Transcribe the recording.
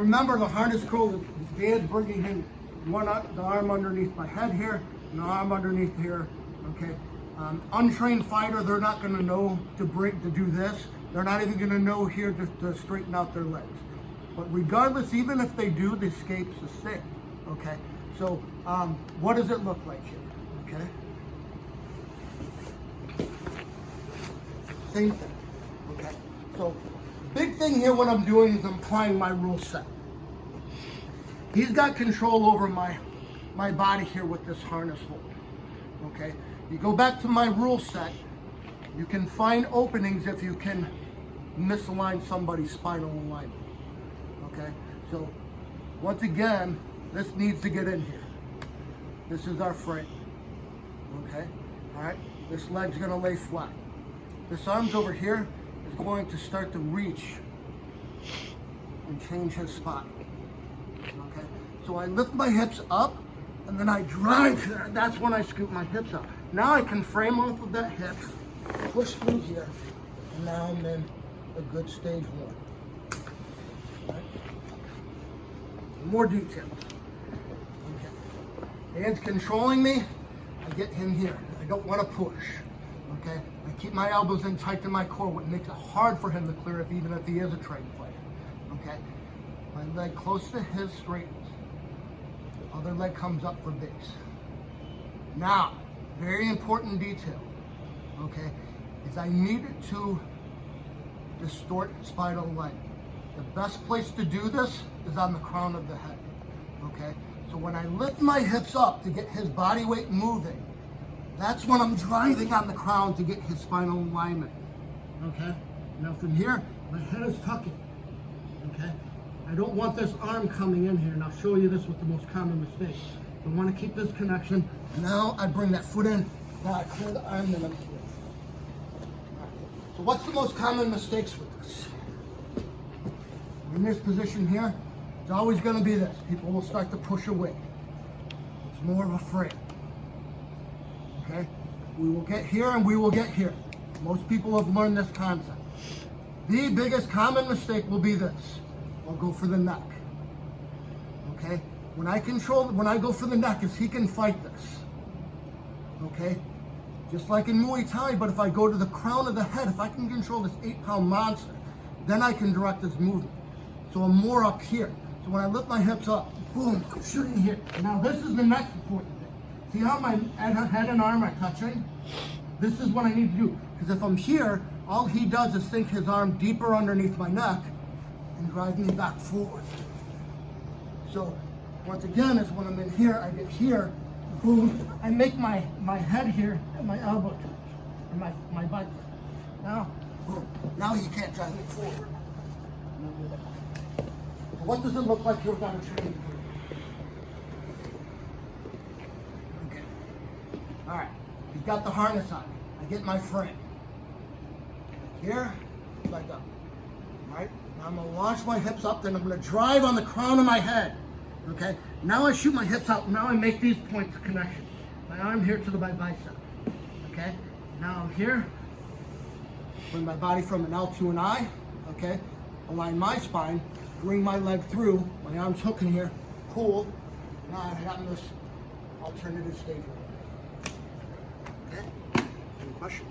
remember the harness curl, Dad's bringing in the arm underneath my head here, and the arm underneath here, okay? Untrained fighter, they're not gonna know to do this. They're not even gonna know here to straighten out their legs. But regardless, even if they do, the escape's the same, okay? So what does it look like here, okay? Same thing, okay? So big thing here, what I'm doing is I'm applying my rule set. He's got control over my body here with this harness hold, okay? You go back to my rule set, you can find openings if you can misalign somebody's spinal alignment, okay? So once again, this needs to get in here. This is our frame, okay? All right, this leg's gonna lay flat. This arm's over here is going to start to reach and change his spot, okay? So I lift my hips up and then I drive, that's when I scoop my hips up. Now I can frame off of that hip, push through here, and now I'm in a good stage one. Right. More details. Okay. Hands controlling me, I get him here. I don't want to push. Okay. I keep my elbows in tight to my core, what makes it hard for him to clear even if he is a trained fighter. Okay. My leg close to his straightens. The other leg comes up for base. Now, very important detail, okay, is I needed to distort spinal alignment. The best place to do this is on the crown of the head, okay? So when I lift my hips up to get his body weight moving, that's when I'm driving on the crown to get his spinal alignment, okay? Now from here, my head is tucking, okay? I don't want this arm coming in here, and I'll show you this with the most common mistake. I want to keep this connection. Now I bring that foot in. Now I clear the arm, then I'm here. So what's the most common mistakes with this? In this position here, it's always going to be this. People will start to push away. It's more of a frame. Okay? We will get here and we will get here. Most people have learned this concept. The biggest common mistake will be this. I'll go for the neck. Okay? When I go for the neck, is he can fight this, okay? Just like in Muay Thai, but if I go to the crown of the head, if I can control this 8-pound monster, then I can direct his movement. So I'm more up here. So when I lift my hips up, boom, I'm shooting here. Now this is the next important thing. See how my head and arm are touching? This is what I need to do. Because if I'm here, all he does is sink his arm deeper underneath my neck and drive me back forward. So once again, is when I'm in here, I get here, boom, I make my head here and my elbow touch, and my butt. Now, boom, now he can't drive me forward. So what does it look like here without a training group? Okay, all right, he's got the harness on. I get my frame. Here, leg up, all right? Now I'm gonna launch my hips up, then I'm gonna drive on the crown of my head. Okay, now I shoot my hips out. Now I make these points of connection. My arm here to my bicep. Okay, now I'm here. Bring my body from an L to an I. Okay, align my spine. Bring my leg through. My arm's hooking here. Pull. Now I got in this alternative stage. Okay, any questions?